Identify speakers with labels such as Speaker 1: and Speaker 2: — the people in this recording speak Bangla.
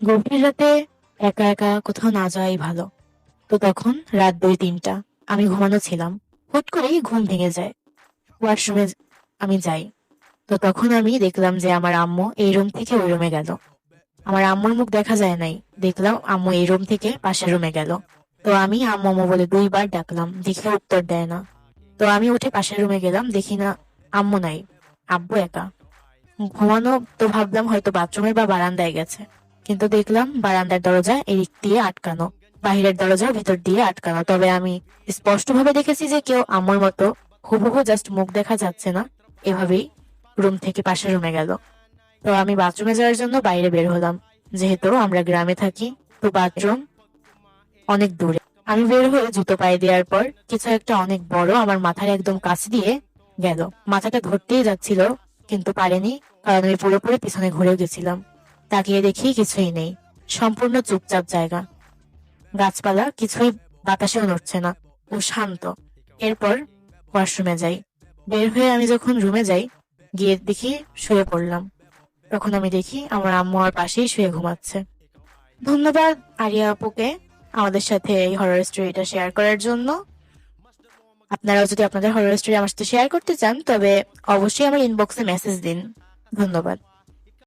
Speaker 1: গভীর রাতে একা একা কোথাও না যাওয়াই ভালো। তো তখন রাত 2-3টা, আমি ঘুমানো ছিলাম। হুট করেই ঘুম ভেঙে যায়। ওয়াশরুমে আমি যাই। তো তখন আমি দেখলাম যে আমার আম্মু এই রুম থেকে ওই রুমে গেল। আমার আম্মুর মুখ দেখা যায় নাই, দেখলাম আম্মু এই রুম থেকে পাশের রুমে গেল। তো আমি আম্মু আম্মু বলে 2বার ডাকলাম, দেখে উত্তর দেয় না। তো আমি উঠে পাশের রুমে গেলাম, দেখি না আম্মু নাই, আব্বু একা ঘুমানো। তো ভাবলাম হয়তো বাথরুমে বা বারান্দায় গেছে, কিন্তু দেখলাম বারান্দার দরজা এদিক দিয়ে আটকানো, বাহিরের দরজা ভেতর দিয়ে আটকানো। তবে আমি স্পষ্টভাবে দেখেছি যে কেউ আম্মুর মতো হুবহু, জাস্ট মুখ দেখা যাচ্ছে না, এভাবেই রুম থেকে পাশের রুমে গেল। তো আমি বাথরুমে যাওয়ার জন্য বাইরে বের হলাম। যেহেতু আমরা গ্রামে থাকি, তো বাথরুম অনেক দূরে। আমি বের হয়ে জুতো পায়ে দেওয়ার পর কিছু একটা অনেক বড় আমার মাথার একদম কাছ দিয়ে গেল। মাথাটা ধরতেই যাচ্ছিল, কিন্তু পারেনি, কারণ আমি পুরোপুরি পিছনে ঘুরে গেছিলাম। তাকিয়ে দেখি কিছুই নেই, সম্পূর্ণ চুপচাপ জায়গা, গাছপালা কিছুই বাতাসেও নড়ছে না, ও শান্ত। এরপর ওয়াশরুমে যাই। বের হয়ে আমি যখন রুমে যাই, গিয়ে দেখি শুয়ে পড়লাম। তখন আমি দেখি আমার আম্মু আমার পাশেই শুয়ে ঘুমাচ্ছে। ধন্যবাদ আরিয়া আপুকে আমাদের সাথে এই হরর স্টোরিটা শেয়ার করার জন্য। আপনারাও যদি আপনাদের হরর স্টোরি আমার সাথে শেয়ার করতে চান, তবে অবশ্যই আমার ইনবক্সে মেসেজ দিন। ধন্যবাদ।